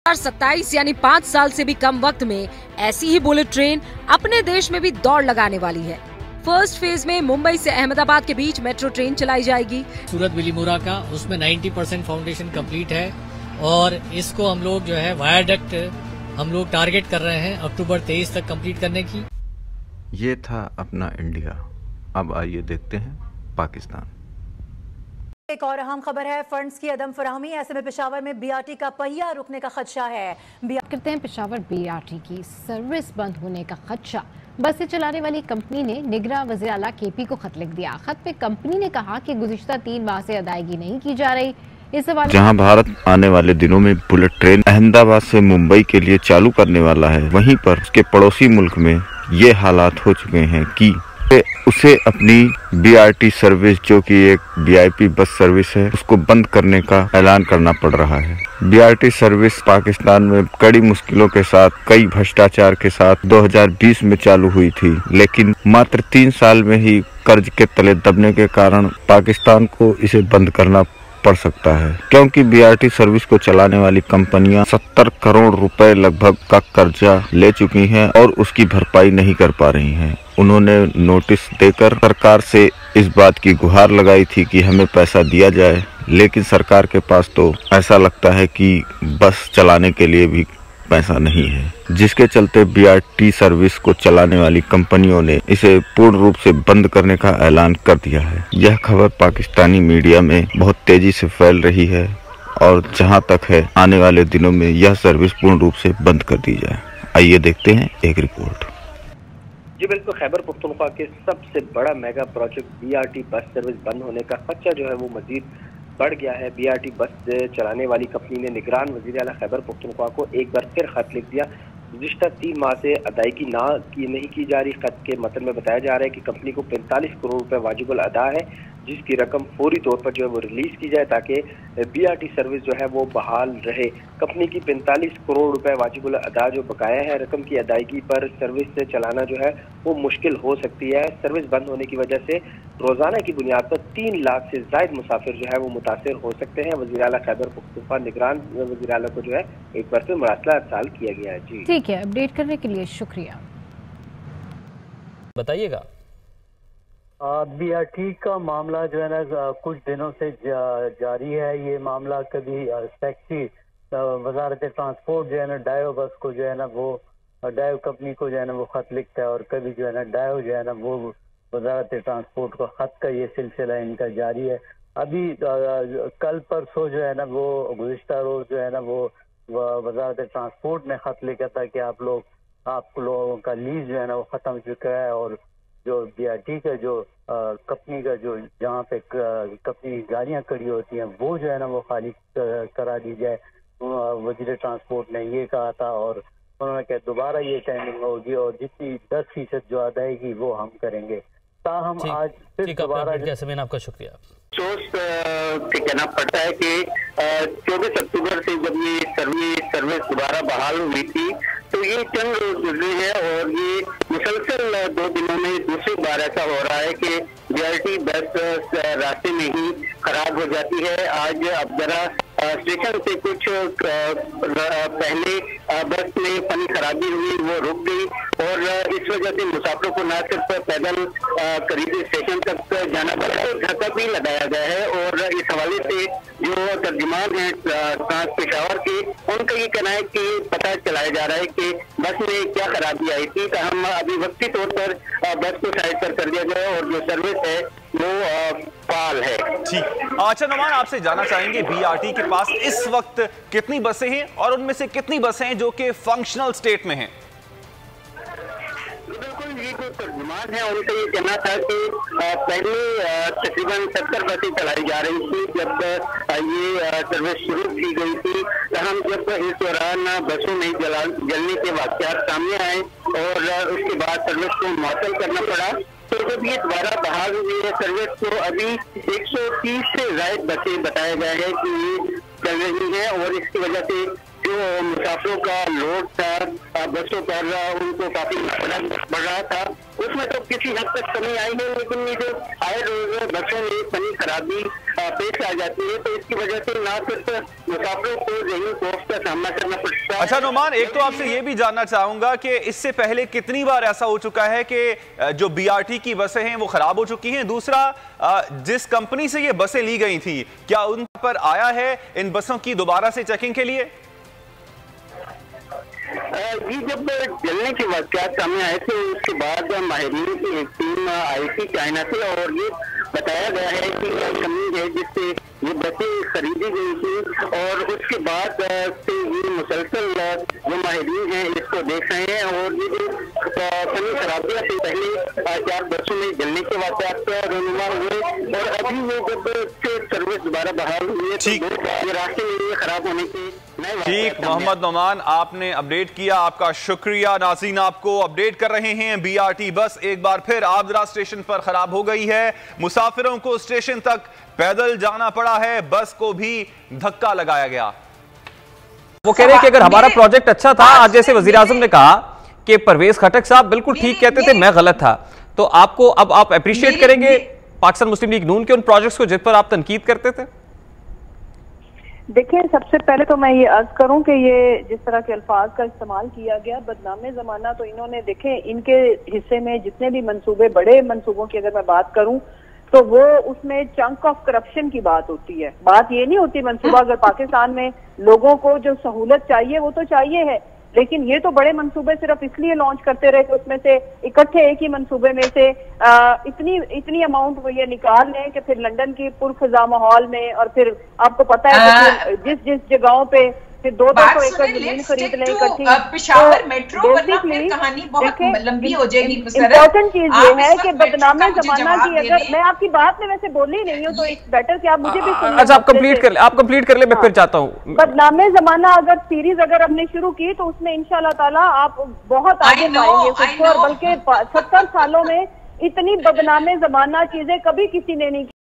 2027 यानी 5 साल से भी कम वक्त में ऐसी ही बुलेट ट्रेन अपने देश में भी दौड़ लगाने वाली है। फर्स्ट फेज में मुंबई से अहमदाबाद के बीच मेट्रो ट्रेन चलाई जाएगी। सूरत बिलीमोरा का उसमें 90% फाउंडेशन कंप्लीट है और इसको हम लोग जो है वायाडक्ट हम लोग टारगेट कर रहे हैं अक्टूबर 23 तक कंप्लीट करने की। ये था अपना इंडिया। अब आइए देखते हैं पाकिस्तान। एक और अहम खबर है, फंड्स की अदम फराहमी। ऐसे में पेशावर में बीआरटी का पहिया रुकने का खदशा है। करते हैं पेशावर बीआरटी की सर्विस बंद होने का खदशा। बसें चलाने वाली कंपनी ने निगरान वज़ीर आला केपी को खत लिख दिया। खत में कंपनी ने कहा कि गुज़िश्ता 3 माह से अदायगी नहीं की जा रही। इस सवाल जहां भारत आने वाले दिनों में बुलेट ट्रेन अहमदाबाद से मुंबई के लिए चालू करने वाला है, वहीं पर उसके पड़ोसी मुल्क में ये हालात हो चुके हैं कि उसे अपनी बीआरटी सर्विस, जो कि एक वीआईपी बस सर्विस है, उसको बंद करने का ऐलान करना पड़ रहा है। बीआरटी सर्विस पाकिस्तान में कड़ी मुश्किलों के साथ, कई भ्रष्टाचार के साथ 2020 में चालू हुई थी, लेकिन मात्र 3 साल में ही कर्ज के तले दबने के कारण पाकिस्तान को इसे बंद करना पड़ सकता है, क्योंकि बीआरटी सर्विस को चलाने वाली कंपनियां 70 करोड़ रुपए लगभग का कर्जा ले चुकी हैं और उसकी भरपाई नहीं कर पा रही हैं। उन्होंने नोटिस देकर सरकार से इस बात की गुहार लगाई थी कि हमें पैसा दिया जाए, लेकिन सरकार के पास तो ऐसा लगता है कि बस चलाने के लिए भी पैसा नहीं है, जिसके चलते बीआरटी सर्विस को चलाने वाली कंपनियों ने इसे पूर्ण रूप से बंद करने का ऐलान कर दिया है। यह खबर पाकिस्तानी मीडिया में बहुत तेजी से फैल रही है और जहां तक है, आने वाले दिनों में यह सर्विस पूर्ण रूप से बंद कर दी जाए। आइए देखते हैं एक रिपोर्ट। जी बिल्कुल, खैबर पख्तूनख्वा के सबसे बड़ा mega project BRT bus service बंद होने का खदशा जो है वो मजीद बढ़ गया है। बीआरटी बस चलाने वाली कंपनी ने निगरान वज़ीर आला खैबर पख्तूनख्वा को एक बार फिर खत लिख दिया। गुज़िश्ता 3 माह से अदायगी नहीं की जा रही। खत के मतलब में बताया जा रहा है कि कंपनी को 45 करोड़ रुपए वाजिबुल अदा है, जिसकी रकम फौरी तौर पर जो है वो रिलीज की जाए ताकि बीआरटी सर्विस जो है वो बहाल रहे। कंपनी की 45 करोड़ रुपए वाजिबुल अदा जो बकाया है, रकम की अदायगी पर सर्विस से चलाना जो है वो मुश्किल हो सकती है। सर्विस बंद होने की वजह से रोजाना की बुनियाद पर 3 लाख से ज्यादा मुसाफिर जो है वो मुतासर हो सकते हैं। वज़ीर आला खैबर पख्तूनख्वा निगरान वज़ीर आला को जो है एक बार फिर मरासला अरसाल किया गया है। जी ठीक है, अपडेट करने के लिए शुक्रिया। बताइएगा। बीआरटी का मामला जो है ना कुछ दिनों से जारी है। ये मामला कभी टैक्सी वजारत ट्रांसपोर्ट जो है ना डायो बस को जो है ना वो डायो कंपनी को जो है ना वो खत लिखता है, और कभी जो है ना डायो जो है ना वो वजारत ट्रांसपोर्ट को खत का ये सिलसिला इनका जारी है। अभी कल परसों जो है ना वो गुज़िश्ता रोज जो है ना वो वजारत ट्रांसपोर्ट ने खत लिखा था कि आप लोगों का लीज जो है ना वो ख़त्म हो चुका है, और जो बीआरटी का जो कंपनी का जो जहाँ पे कंपनी की गाड़ियाँ खड़ी होती हैं वो जो है ना वो खाली करा दी जाए। वज़ीर ट्रांसपोर्ट ने ये कहा था और उन्होंने कहा दोबारा ये टाइमिंग होगी और जितनी 10% जो अदायगी वो हम करेंगे। ताहम आज फिर दोबारा आपका शुक्रिया। अफसोस से कहना पड़ता है कि 24 अक्टूबर से जब ये सर्विस दोबारा बहाल हुई थी तो ये चंद रोज गुजरे हैं और ये मुसलसल 2 दिनों में दूसरी बार ऐसा हो रहा है कि बीआरटी बस रास्ते में ही खराब हो जाती है। आज अब जरा स्टेशन से कुछ पहले बस में फनी खराबी हुई, वो रुक गई और इस वजह से मुसाफिरों को न सिर्फ पैदल करीबी स्टेशन तक जाना पड़ा, धक्का भी लगाया गया है। और इस हवाले से जो तर्जुमान है ट्रांस पेशावर के, उनका ये कहना है कि पता चलाया जा रहा है कि बस में क्या खराबी आई थी। तो हम अभी वक्ती तौर पर बस को साइड पर कर दिया गया और जो सर्विस है वो फाल है। ठीक, अच्छा नुमान, आपसे जानना चाहेंगे बीआरटी के पास इस वक्त कितनी बसें हैं और उनमें से कितनी बसें हैं जो कि फंक्शनल स्टेट में हैं? बिल्कुल, ये जो तर्जुमान है उनका ये कहना था कि पहले तकरीबन 70 बसें चलाई जा रही थी जब ये सर्विस शुरू की गई थी। हम जब इस दौरान बसों में जलने के वाक़यात सामने आए और उसके बाद सर्विस को मुअत्तल करना पड़ा, तो जब ये दोबारा बहाल हुई है सर्विस तो अभी 130 से ज्यादा बसें बताया गया है कि ये चल रही है और इसकी वजह से जो मुसाफिरों का लोड था बसों पर उनको काफी बढ़ रहा था उसमें तो किसी हद तक कमी आई है, लेकिन ये जो आए रोज बसों में बनी खराबी पेश आ जाती है, तो इसकी वजह से ना सिर्फ मुसाफिरों को जहीन खौफ का सामना करना पड़ता है। अच्छा नुमान, एक तो आपसे ये भी जानना चाहूंगा कि इससे पहले कितनी बार ऐसा हो चुका है कि जो बीआरटी की बसें हैं वो खराब हो चुकी हैं? दूसरा, जिस कंपनी से ये बसें ली गई थी, क्या उन पर आया है इन बसों की दोबारा से चेकिंग के लिए? ये जब जलने के वाकयात सामने आए थे, उसके बाद माहिरीन की एक टीम आई थी चाइना से, और ये बताया गया है कि कंपनी है जिससे ये बसें खरीदी गई थी, और उसके बाद से ये मुसलसल जो माहिरीन हैं इसको देख रहे हैं, और ये जो कमी खराबियां से पहले 4 बसों में जलने के वाकयात रहनुमा हुए, और अभी ये जब सर्विस दोबारा बहाल हुई है तो ये रास्ते में ये खराब होने के ठीक। मोहम्मद नोमान, आपने अपडेट किया, आपका शुक्रिया। नाज़रीन, आपको अपडेट कर रहे हैं, बीआरटी बस एक बार फिर आबदरा स्टेशन पर खराब हो गई है। मुसाफिरों को स्टेशन तक पैदल जाना पड़ा है, बस को भी धक्का लगाया गया। वो कह रहे हैं कि अगर हमारा प्रोजेक्ट अच्छा था, आज जैसे वजीर आजम ने कहा कि परवेज खटक साहब बिल्कुल ठीक कहते थे, मैं गलत था, तो आपको अब आप अप्रिशिएट करेंगे पाकिस्तान मुस्लिम लीग नून के उन प्रोजेक्ट्स को जिस पर आप तनकीद करते थे? देखिए, सबसे पहले तो मैं ये अर्ज करूं कि ये जिस तरह के अल्फाज का इस्तेमाल किया गया, बदनामे जमाना, तो इन्होंने देखे इनके हिस्से में जितने भी मंसूबे, बड़े मंसूबों की अगर मैं बात करूं तो वो उसमें चंक ऑफ करप्शन की बात होती है। बात ये नहीं होती मंसूबा, अगर पाकिस्तान में लोगों को जो सहूलत चाहिए वो तो चाहिए है, लेकिन ये तो बड़े मंसूबे सिर्फ इसलिए लॉन्च करते रहे कि उसमें से इकट्ठे एक ही मंसूबे में से इतनी अमाउंट वो ये निकाल लें कि फिर लंदन की पुरफजा माहौल में, और फिर आपको पता है कि जिस जगहों पे फिर 200 एकड़ जमीन खरीद लें इकट्ठी। पेशावर मेट्रो कहानी बहुत लंबी हो जाएगी। इम्पोर्टेंट चीज ये है कि बदनामे जमाना की, अगर मैं आपकी बात में वैसे बोली नहीं हूँ तो इट्स बेटर कि आप मुझे भी सुनिए। अच्छा, आप कंप्लीट कर ले, मैं फिर चाहता हूँ। बदनामे जमाना अगर सीरीज अगर हमने शुरू की तो उसमें इंशाल्लाह ताला आप बहुत आगे पाएंगे खुद को, और बल्कि 70 सालों में इतनी बदनामे जमाना चीजें कभी किसी ने नहीं की।